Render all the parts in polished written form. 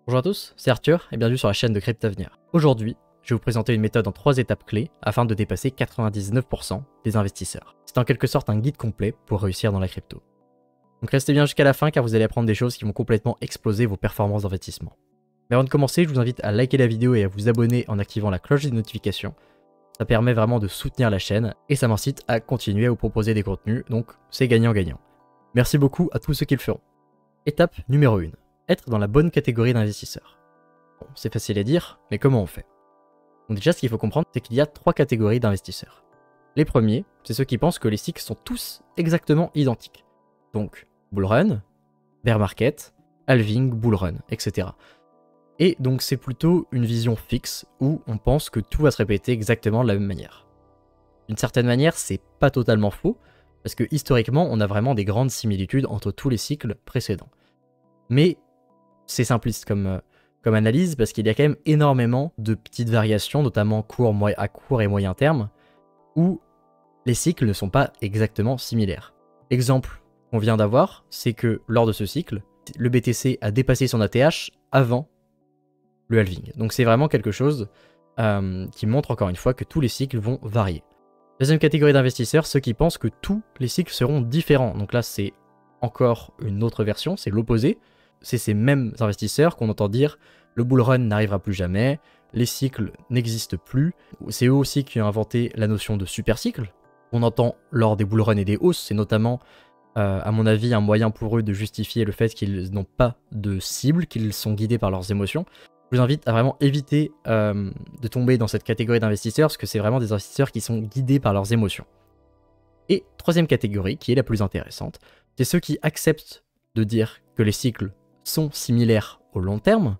Bonjour à tous, c'est Arthur et bienvenue sur la chaîne de Cryptavenir. Aujourd'hui, je vais vous présenter une méthode en 3 étapes clés afin de dépasser 99% des investisseurs. C'est en quelque sorte un guide complet pour réussir dans la crypto. Donc restez bien jusqu'à la fin car vous allez apprendre des choses qui vont complètement exploser vos performances d'investissement. Mais avant de commencer, je vous invite à liker la vidéo et à vous abonner en activant la cloche des notifications. Ça permet vraiment de soutenir la chaîne et ça m'incite à continuer à vous proposer des contenus, donc c'est gagnant-gagnant. Merci beaucoup à tous ceux qui le feront. Étape numéro 1. Être dans la bonne catégorie d'investisseurs. Bon, c'est facile à dire, mais comment on fait? Donc déjà, ce qu'il faut comprendre, c'est qu'il y a 3 catégories d'investisseurs. Les premiers, c'est ceux qui pensent que les cycles sont tous exactement identiques. Donc, bull run, bear market, halving, bull run, etc. Et donc c'est plutôt une vision fixe où on pense que tout va se répéter exactement de la même manière. D'une certaine manière, c'est pas totalement faux, parce que historiquement, on a vraiment des grandes similitudes entre tous les cycles précédents. Mais c'est simpliste comme analyse, parce qu'il y a quand même énormément de petites variations, notamment à court et moyen terme, où les cycles ne sont pas exactement similaires. Exemple qu'on vient d'avoir, c'est que lors de ce cycle, le BTC a dépassé son ATH avant le halving. Donc c'est vraiment quelque chose qui montre encore une fois que tous les cycles vont varier. Deuxième catégorie d'investisseurs, ceux qui pensent que tous les cycles seront différents. Donc là c'est encore une autre version, c'est l'opposé. C'est ces mêmes investisseurs qu'on entend dire le bull run n'arrivera plus jamais, les cycles n'existent plus. C'est eux aussi qui ont inventé la notion de super cycle. On entend lors des bull runs et des hausses, c'est notamment à mon avis un moyen pour eux de justifier le fait qu'ils n'ont pas de cible, qu'ils sont guidés par leurs émotions. Je vous invite à vraiment éviter de tomber dans cette catégorie d'investisseurs parce que c'est vraiment des investisseurs qui sont guidés par leurs émotions. Et troisième catégorie, qui est la plus intéressante, c'est ceux qui acceptent de dire que les cycles sont similaires au long terme,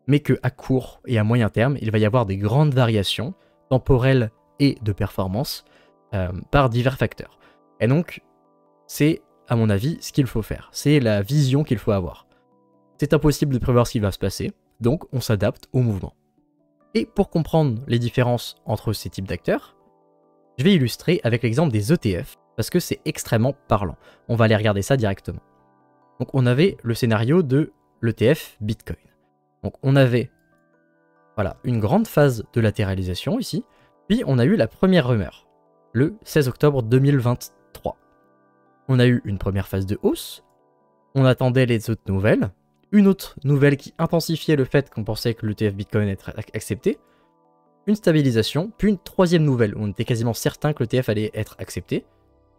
mais qu'à court et à moyen terme, il va y avoir des grandes variations temporelles et de performance par divers facteurs. Et donc, c'est, à mon avis, ce qu'il faut faire. C'est la vision qu'il faut avoir. C'est impossible de prévoir ce qui va se passer, donc on s'adapte au mouvement. Et pour comprendre les différences entre ces types d'acteurs, je vais illustrer avec l'exemple des ETF, parce que c'est extrêmement parlant. On va aller regarder ça directement. Donc on avait le scénario de l'ETF Bitcoin. Donc on avait une grande phase de latéralisation ici, puis on a eu la première rumeur, le 16 octobre 2023. On a eu une première phase de hausse, on attendait les autres nouvelles, une autre nouvelle qui intensifiait le fait qu'on pensait que l'ETF Bitcoin allait être accepté, une stabilisation, puis une troisième nouvelle où on était quasiment certain que l'ETF allait être accepté,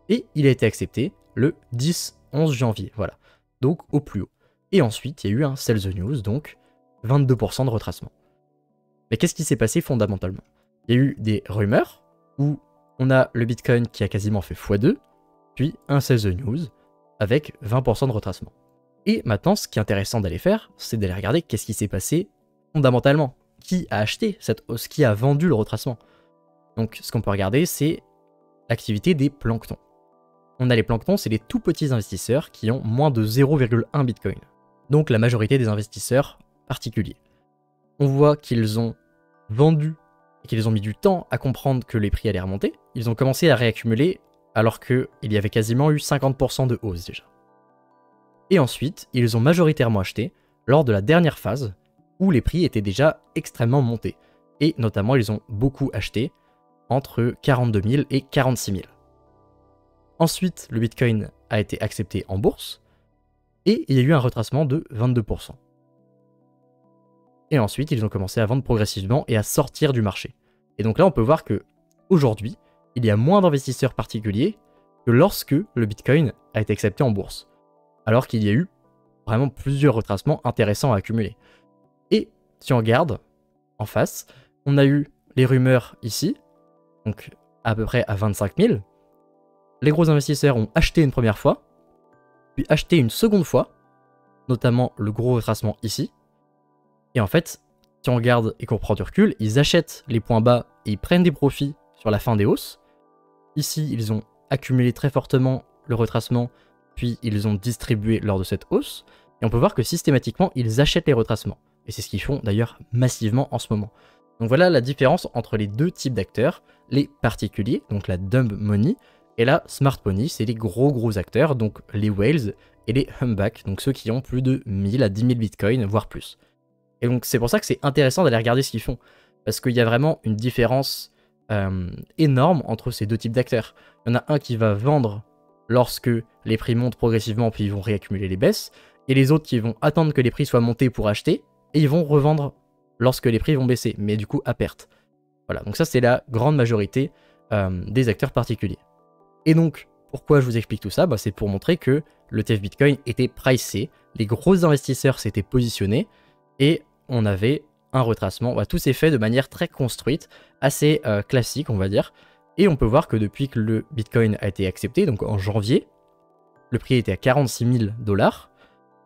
et il a été accepté le 10-11 janvier, voilà, donc au plus haut. Et ensuite, il y a eu un sell the news, donc 22% de retracement. Mais qu'est-ce qui s'est passé fondamentalement? Il y a eu des rumeurs où on a le Bitcoin qui a quasiment fait x2, puis un sell the news avec 20% de retracement. Et maintenant, ce qui est intéressant d'aller faire, c'est d'aller regarder qu'est-ce qui s'est passé fondamentalement. Qui a acheté cette hausse? Qui a vendu le retracement? Donc, ce qu'on peut regarder, c'est l'activité des planctons. On a les planctons, c'est les tout petits investisseurs qui ont moins de 0,1 Bitcoin. Donc, la majorité des investisseurs particuliers. On voit qu'ils ont vendu et qu'ils ont mis du temps à comprendre que les prix allaient remonter. Ils ont commencé à réaccumuler alors qu'il y avait quasiment eu 50% de hausse déjà. Et ensuite, ils ont majoritairement acheté lors de la dernière phase où les prix étaient déjà extrêmement montés. Et notamment, ils ont beaucoup acheté entre 42 000 et 46 000. Ensuite, le Bitcoin a été accepté en bourse et il y a eu un retracement de 22%. Et ensuite, ils ont commencé à vendre progressivement et à sortir du marché. Et donc là, on peut voir que aujourd'hui, il y a moins d'investisseurs particuliers que lorsque le Bitcoin a été accepté en bourse. Alors qu'il y a eu vraiment plusieurs retracements intéressants à accumuler. Et si on regarde en face, on a eu les rumeurs ici, donc à peu près à 25 000. Les gros investisseurs ont acheté une première fois, puis acheté une seconde fois, notamment le gros retracement ici. Et en fait, si on regarde et qu'on prend du recul, ils achètent les points bas et ils prennent des profits sur la fin des hausses. Ici, ils ont accumulé très fortement le retracement, puis ils ont distribué lors de cette hausse, et on peut voir que systématiquement, ils achètent les retracements. Et c'est ce qu'ils font d'ailleurs massivement en ce moment. Donc voilà la différence entre les deux types d'acteurs, les particuliers, donc la dumb money, et la smart money, c'est les gros acteurs, donc les whales et les humbacks, donc ceux qui ont plus de 1000 à 10 000 bitcoins, voire plus. Et donc c'est pour ça que c'est intéressant d'aller regarder ce qu'ils font. Parce qu'il y a vraiment une différence énorme entre ces deux types d'acteurs. Il y en a un qui va vendre lorsque les prix montent progressivement, puis ils vont réaccumuler les baisses, et les autres qui vont attendre que les prix soient montés pour acheter, et ils vont revendre lorsque les prix vont baisser, mais du coup à perte. Voilà, donc ça c'est la grande majorité des acteurs particuliers. Et donc, pourquoi je vous explique tout ça? C'est pour montrer que l'ETF Bitcoin était pricé, les gros investisseurs s'étaient positionnés, et on avait un retracement. Tout s'est fait de manière très construite, assez classique on va dire, et on peut voir que depuis que le Bitcoin a été accepté, donc en janvier, le prix était à 46 000 $,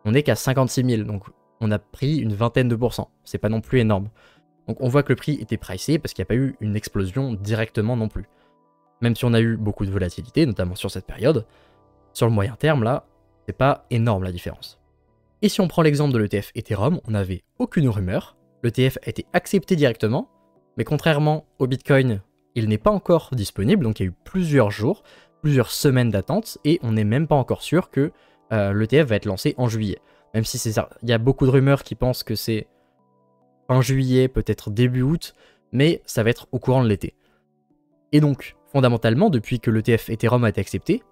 on n'est qu'à 56 000, donc on a pris une vingtaine de pourcents, c'est pas non plus énorme. Donc on voit que le prix était pricé parce qu'il n'y a pas eu une explosion directement non plus. Même si on a eu beaucoup de volatilité, notamment sur cette période, sur le moyen terme là, c'est pas énorme la différence. Et si on prend l'exemple de l'ETF Ethereum, on n'avait aucune rumeur, l'ETF a été accepté directement, mais contrairement au Bitcoin, il n'est pas encore disponible, donc il y a eu plusieurs jours, plusieurs semaines d'attente, et on n'est même pas encore sûr que l'ETF va être lancé en juillet. Même si il y a beaucoup de rumeurs qui pensent que c'est fin juillet, peut-être début août, mais ça va être au courant de l'été. Et donc, fondamentalement, depuis que l'ETF Ethereum a été accepté,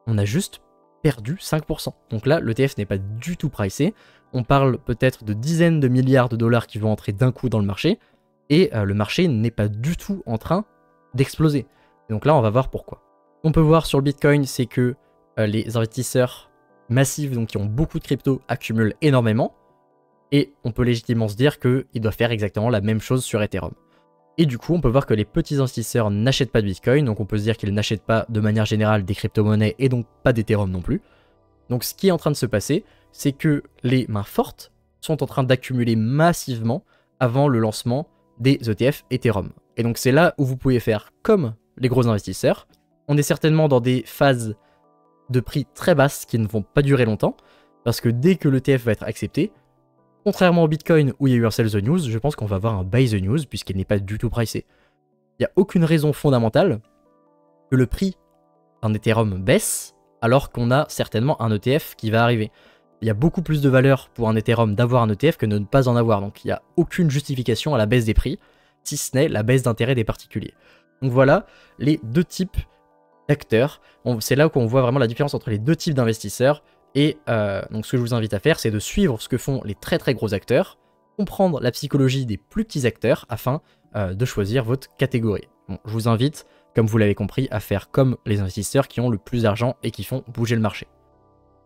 on a juste perdu 5%. Donc là, l'ETF n'est pas du tout pricé. On parle peut-être de dizaines de milliards de dollars qui vont entrer d'un coup dans le marché, et le marché n'est pas du tout en train d'exploser. Donc là, on va voir pourquoi. On peut voir sur le Bitcoin, c'est que les investisseurs massifs, donc qui ont beaucoup de crypto, accumulent énormément, et on peut légitimement se dire qu'ils doivent faire exactement la même chose sur Ethereum. Et du coup, on peut voir que les petits investisseurs n'achètent pas de Bitcoin, donc on peut se dire qu'ils n'achètent pas de manière générale des crypto-monnaies et donc pas d'Ethereum non plus. Donc ce qui est en train de se passer, c'est que les mains fortes sont en train d'accumuler massivement avant le lancement des ETF Ethereum. Et donc c'est là où vous pouvez faire comme les gros investisseurs. On est certainement dans des phases de prix très basses qui ne vont pas durer longtemps, parce que dès que l'ETF va être accepté, contrairement au Bitcoin où il y a eu un sell the news, je pense qu'on va avoir un buy the news puisqu'il n'est pas du tout pricé. Il n'y a aucune raison fondamentale que le prix d'un Ethereum baisse alors qu'on a certainement un ETF qui va arriver. Il y a beaucoup plus de valeur pour un Ethereum d'avoir un ETF que de ne pas en avoir, donc il n'y a aucune justification à la baisse des prix, si ce n'est la baisse d'intérêt des particuliers. Donc voilà les deux types d'acteurs. C'est là qu'on voit vraiment la différence entre les deux types d'investisseurs. Et donc ce que je vous invite à faire, c'est de suivre ce que font les très très gros acteurs, comprendre la psychologie des plus petits acteurs afin de choisir votre catégorie. Bon, je vous invite, comme vous l'avez compris, à faire comme les investisseurs qui ont le plus d'argent et qui font bouger le marché.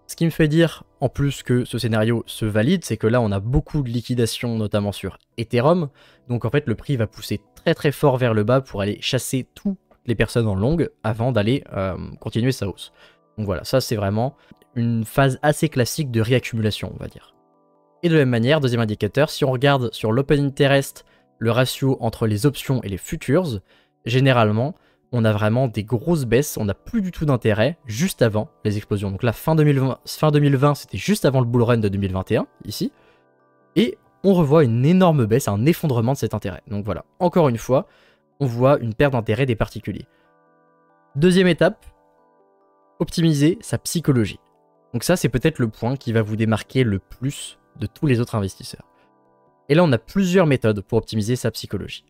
Ce qui me fait dire, en plus que ce scénario se valide, c'est que là on a beaucoup de liquidations, notamment sur Ethereum, donc en fait le prix va pousser très très fort vers le bas pour aller chasser toutes les personnes en longue avant d'aller continuer sa hausse. Donc voilà, ça c'est vraiment une phase assez classique de réaccumulation, on va dire. Et de la même manière, deuxième indicateur, si on regarde sur l'open interest, le ratio entre les options et les futures, généralement, on a vraiment des grosses baisses, on n'a plus du tout d'intérêt juste avant les explosions. Donc là, fin 2020, c'était juste avant le bull run de 2021, ici, et on revoit une énorme baisse, un effondrement de cet intérêt. Donc voilà, encore une fois, on voit une perte d'intérêt des particuliers. Deuxième étape, optimiser sa psychologie. Donc ça, c'est peut-être le point qui va vous démarquer le plus de tous les autres investisseurs. Et là, on a plusieurs méthodes pour optimiser sa psychologie.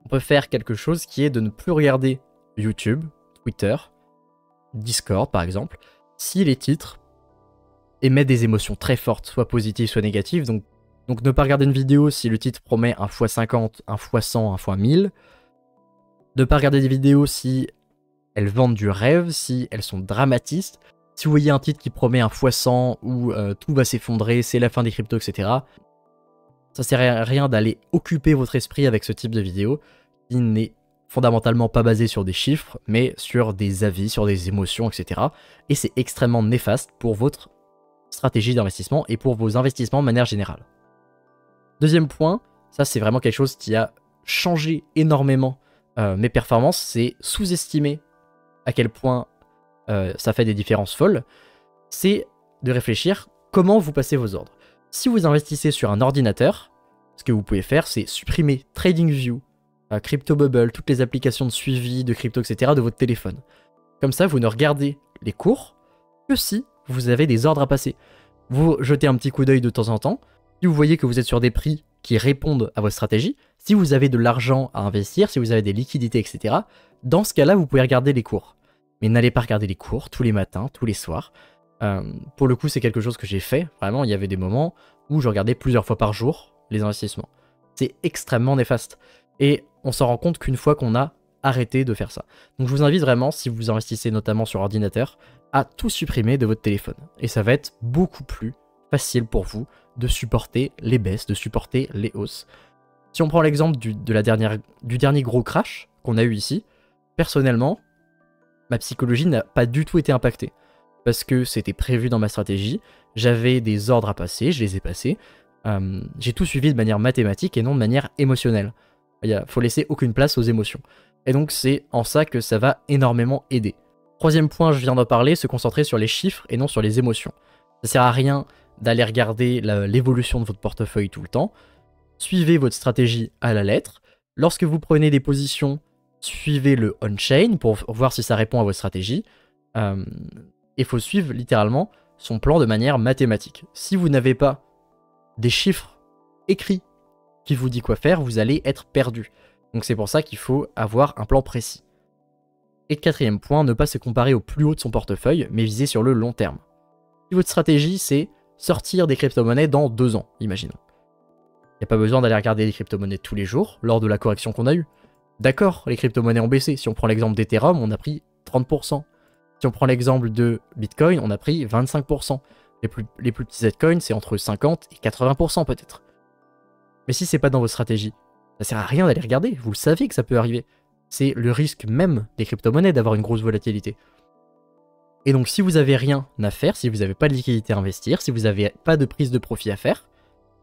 On peut faire quelque chose qui est de ne plus regarder YouTube, Twitter, Discord par exemple, si les titres émettent des émotions très fortes, soit positives, soit négatives. Donc ne pas regarder une vidéo si le titre promet un x50, un x100, un x1000. Ne pas regarder des vidéos si elles vendent du rêve, si elles sont dramatistes. Si vous voyez un titre qui promet un x100 où tout va s'effondrer, c'est la fin des cryptos, etc. Ça sert à rien d'aller occuper votre esprit avec ce type de vidéo qui n'est fondamentalement pas basé sur des chiffres, mais sur des avis, sur des émotions, etc. Et c'est extrêmement néfaste pour votre stratégie d'investissement et pour vos investissements de manière générale. Deuxième point, ça c'est vraiment quelque chose qui a changé énormément mes performances, c'est sous-estimer à quel point ça fait des différences folles, c'est de réfléchir comment vous passez vos ordres. Si vous investissez sur un ordinateur, ce que vous pouvez faire, c'est supprimer TradingView, CryptoBubble, toutes les applications de suivi, de crypto, etc. de votre téléphone. Comme ça, vous ne regardez les cours que si vous avez des ordres à passer. Vous jetez un petit coup d'œil de temps en temps, Si vous voyez que vous êtes sur des prix qui répondent à votre stratégie, si vous avez de l'argent à investir, si vous avez des liquidités, etc., dans ce cas-là, vous pouvez regarder les cours. Mais n'allez pas regarder les cours tous les matins, tous les soirs. Pour le coup, c'est quelque chose que j'ai fait. Vraiment, il y avait des moments où je regardais plusieurs fois par jour les investissements. C'est extrêmement néfaste. Et on s'en rend compte qu'une fois qu'on a arrêté de faire ça. Donc je vous invite vraiment, si vous investissez notamment sur ordinateur, à tout supprimer de votre téléphone. Et ça va être beaucoup plus facile pour vous de supporter les baisses, de supporter les hausses. Si on prend l'exemple du dernier gros crash qu'on a eu ici, personnellement, ma psychologie n'a pas du tout été impactée. Parce que c'était prévu dans ma stratégie, j'avais des ordres à passer, je les ai passés, j'ai tout suivi de manière mathématique et non de manière émotionnelle. Il faut laisser aucune place aux émotions. Et donc c'est en ça que ça va énormément aider. Troisième point, je viens d'en parler, se concentrer sur les chiffres et non sur les émotions. Ça sert à rien d'aller regarder l'évolution de votre portefeuille tout le temps. Suivez votre stratégie à la lettre. Lorsque vous prenez des positions, suivez le on-chain pour voir si ça répond à votre stratégie. Il faut suivre littéralement son plan de manière mathématique. Si vous n'avez pas des chiffres écrits qui vous dit quoi faire, vous allez être perdu. Donc c'est pour ça qu'il faut avoir un plan précis. Et quatrième point, ne pas se comparer au plus haut de son portefeuille, mais viser sur le long terme. Si votre stratégie, c'est sortir des crypto-monnaies dans 2 ans, imaginons. Il n'y a pas besoin d'aller regarder les crypto-monnaies tous les jours lors de la correction qu'on a eue. D'accord, les crypto-monnaies ont baissé. Si on prend l'exemple d'Ethereum, on a pris 30%. Si on prend l'exemple de Bitcoin, on a pris 25%. Les plus petits altcoins, c'est entre 50 et 80% peut-être. Mais si c'est pas dans votre stratégie, ça sert à rien d'aller regarder. Vous le savez que ça peut arriver. C'est le risque même des crypto-monnaies d'avoir une grosse volatilité. Et donc si vous avez rien à faire, si vous n'avez pas de liquidité à investir, si vous n'avez pas de prise de profit à faire,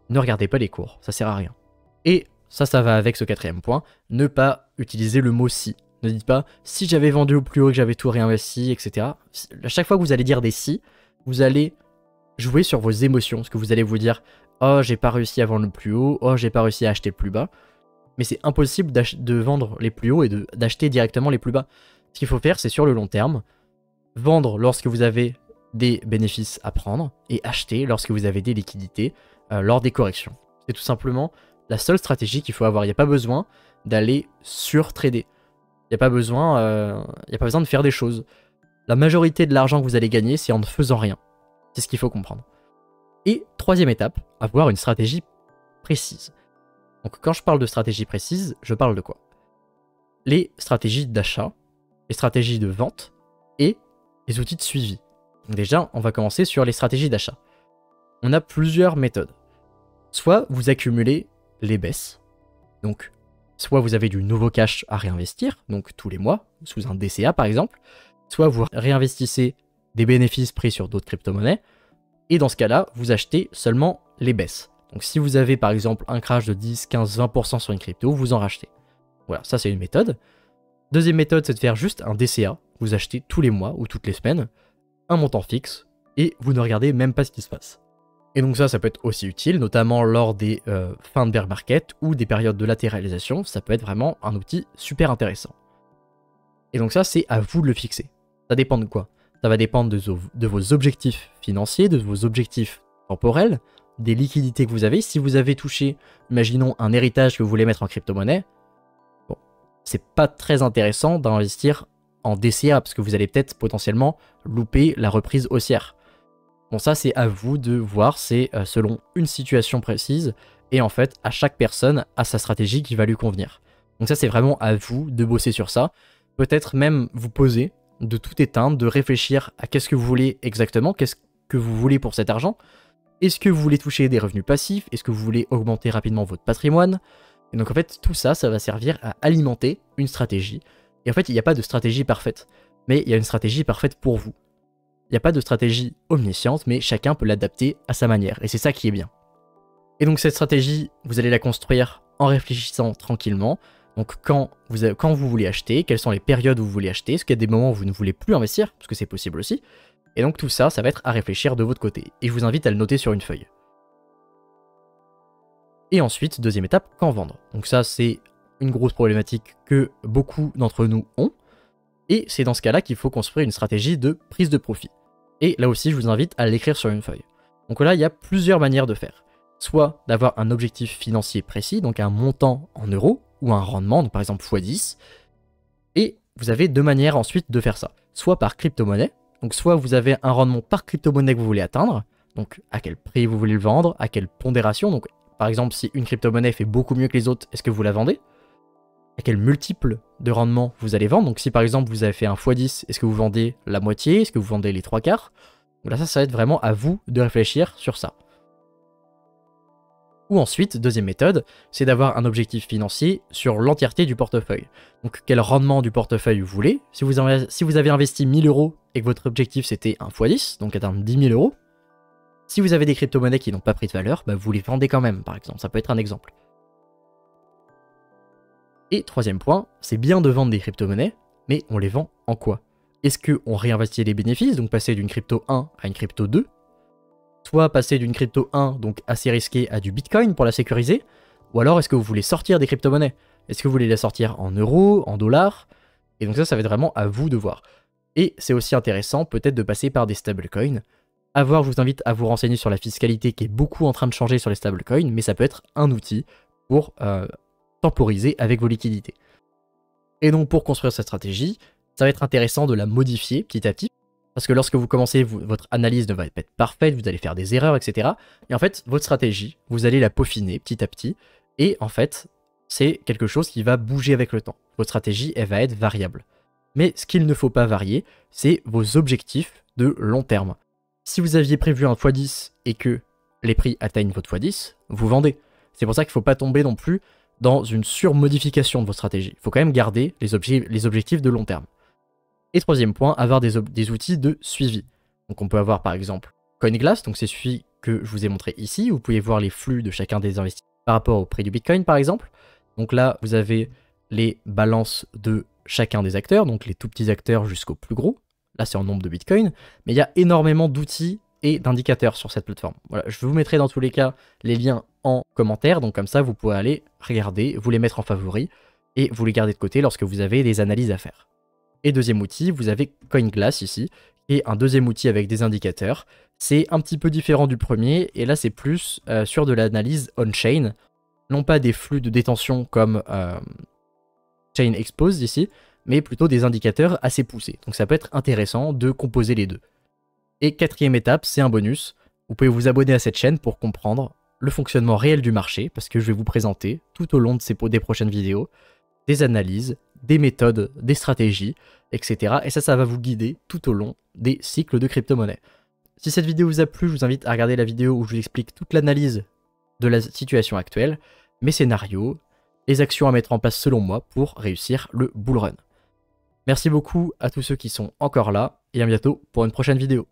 ne regardez pas les cours, ça sert à rien. Et ça va avec ce quatrième point, ne pas utiliser le mot si. Ne dites pas si j'avais vendu au plus haut et que j'avais tout réinvesti, etc. À chaque fois que vous allez dire des si, vous allez jouer sur vos émotions, parce que vous allez vous dire oh j'ai pas réussi à vendre le plus haut, oh j'ai pas réussi à acheter le plus bas. Mais c'est impossible de vendre les plus hauts et d'acheter directement les plus bas. Ce qu'il faut faire, c'est sur le long terme, vendre lorsque vous avez des bénéfices à prendre et acheter lorsque vous avez des liquidités lors des corrections. C'est tout simplement la seule stratégie qu'il faut avoir. Il n'y a pas besoin d'aller sur-trader. Il n'y a pas besoin de faire des choses. La majorité de l'argent que vous allez gagner, c'est en ne faisant rien. C'est ce qu'il faut comprendre. Et troisième étape, avoir une stratégie précise. Donc quand je parle de stratégie précise, je parle de quoi? Les stratégies d'achat, les stratégies de vente et les outils de suivi. Donc déjà, on va commencer sur les stratégies d'achat. On a plusieurs méthodes. Soit vous accumulez les baisses, donc soit vous avez du nouveau cash à réinvestir, donc tous les mois, sous un DCA par exemple, soit vous réinvestissez des bénéfices pris sur d'autres crypto-monnaies, et dans ce cas-là, vous achetez seulement les baisses. Donc si vous avez par exemple un crash de 10, 15, 20% sur une crypto, vous en rachetez. Voilà, ça c'est une méthode. Deuxième méthode, c'est de faire juste un DCA. Vous achetez tous les mois ou toutes les semaines un montant fixe et vous ne regardez même pas ce qui se passe. Et donc ça peut être aussi utile, notamment lors des fins de bear market ou des périodes de latéralisation. Ça peut être vraiment un outil super intéressant. Et donc ça, c'est à vous de le fixer. Ça dépend de quoi? Ça va dépendre de vos objectifs financiers, de vos objectifs temporels, des liquidités que vous avez. Si vous avez touché, imaginons, un héritage que vous voulez mettre en crypto-monnaie, bon, c'est pas très intéressant d'investir en DCA parce que vous allez peut-être potentiellement louper la reprise haussière. Bon, ça c'est à vous de voir, c'est selon une situation précise et en fait à chaque personne a sa stratégie qui va lui convenir. Donc ça c'est vraiment à vous de bosser sur ça, peut-être même vous poser, de tout éteindre, de réfléchir à qu'est-ce que vous voulez exactement, qu'est-ce que vous voulez pour cet argent. Est-ce que vous voulez toucher des revenus passifs? Est-ce que vous voulez augmenter rapidement votre patrimoine? Et donc en fait tout ça, ça va servir à alimenter une stratégie. Et en fait il n'y a pas de stratégie parfaite, mais il y a une stratégie parfaite pour vous. Il n'y a pas de stratégie omnisciente, mais chacun peut l'adapter à sa manière, et c'est ça qui est bien. Et donc cette stratégie, vous allez la construire en réfléchissant tranquillement. Donc quand vous voulez acheter, quelles sont les périodes où vous voulez acheter, est-ce qu'il y a des moments où vous ne voulez plus investir, parce que c'est possible aussi. Et donc tout ça, ça va être à réfléchir de votre côté. Et je vous invite à le noter sur une feuille. Et ensuite, deuxième étape, quand vendre. Donc ça, c'est une grosse problématique que beaucoup d'entre nous ont. Et c'est dans ce cas-là qu'il faut construire une stratégie de prise de profit. Et là aussi, je vous invite à l'écrire sur une feuille. Donc là, il y a plusieurs manières de faire. soit d'avoir un objectif financier précis, donc un montant en euros, ou un rendement, donc par exemple x10. Et vous avez deux manières ensuite de faire ça. Soit par crypto-monnaie, donc soit vous avez un rendement par crypto-monnaie que vous voulez atteindre, donc à quel prix vous voulez le vendre, à quelle pondération, donc par exemple si une crypto-monnaie fait beaucoup mieux que les autres, est-ce que vous la vendez? À quel multiple de rendement vous allez vendre, donc si par exemple vous avez fait un x10, est-ce que vous vendez la moitié, est-ce que vous vendez les 3/4? Donc là ça va être vraiment à vous de réfléchir sur ça. Ou ensuite, deuxième méthode, c'est d'avoir un objectif financier sur l'entièreté du portefeuille. Donc quel rendement du portefeuille vous voulez. Si vous avez investi 1000 euros et que votre objectif c'était un x10, donc atteindre 10 000 euros, si vous avez des crypto-monnaies qui n'ont pas pris de valeur, bah vous les vendez quand même par exemple, ça peut être un exemple. Et troisième point, c'est bien de vendre des crypto-monnaies, mais on les vend en quoi? Est-ce qu'on réinvestit les bénéfices, donc passer d'une crypto 1 à une crypto 2? Soit passer d'une crypto 1, donc assez risqué, à du Bitcoin pour la sécuriser, ou alors est-ce que vous voulez sortir des crypto-monnaies? Est-ce que vous voulez les sortir en euros, en dollars? Et donc ça va être vraiment à vous de voir. Et c'est aussi intéressant peut-être de passer par des stablecoins. Je vous invite à vous renseigner sur la fiscalité qui est beaucoup en train de changer sur les stablecoins, mais ça peut être un outil pour temporiser avec vos liquidités. Et donc pour construire cette stratégie, ça va être intéressant de la modifier petit à petit. Parce que lorsque vous commencez, votre analyse ne va pas être parfaite, vous allez faire des erreurs, etc. Et en fait, votre stratégie, vous allez la peaufiner petit à petit. Et en fait, c'est quelque chose qui va bouger avec le temps. Votre stratégie, elle va être variable. Mais ce qu'il ne faut pas varier, c'est vos objectifs de long terme. Si vous aviez prévu un x10 et que les prix atteignent votre x10, vous vendez. C'est pour ça qu'il ne faut pas tomber non plus dans une surmodification de votre stratégie. Il faut quand même garder les objectifs de long terme. Et troisième point, avoir des outils de suivi. Donc on peut avoir par exemple CoinGlass, donc c'est celui que je vous ai montré ici. Vous pouvez voir les flux de chacun des investissements par rapport au prix du Bitcoin par exemple. Donc là, vous avez les balances de chacun des acteurs, donc les tout petits acteurs jusqu'aux plus gros. Là, c'est en nombre de Bitcoin. Mais il y a énormément d'outils et d'indicateurs sur cette plateforme. Voilà, je vous mettrai dans tous les cas les liens en commentaire. Donc comme ça, vous pourrez aller regarder, vous les mettre en favori et vous les garder de côté lorsque vous avez des analyses à faire. Et deuxième outil, vous avez CoinGlass ici, et un deuxième outil avec des indicateurs. C'est un petit peu différent du premier, et là c'est plus sur de l'analyse on-chain, non pas des flux de détention comme Chain Exposed ici, mais plutôt des indicateurs assez poussés. Donc ça peut être intéressant de composer les deux. Et quatrième étape, c'est un bonus. Vous pouvez vous abonner à cette chaîne pour comprendre le fonctionnement réel du marché, parce que je vais vous présenter tout au long de des prochaines vidéos des analyses, des méthodes, des stratégies, etc. Et ça va vous guider tout au long des cycles de crypto-monnaie. Si cette vidéo vous a plu, je vous invite à regarder la vidéo où je vous explique toute l'analyse de la situation actuelle, mes scénarios, les actions à mettre en place selon moi pour réussir le bull run. Merci beaucoup à tous ceux qui sont encore là, et à bientôt pour une prochaine vidéo.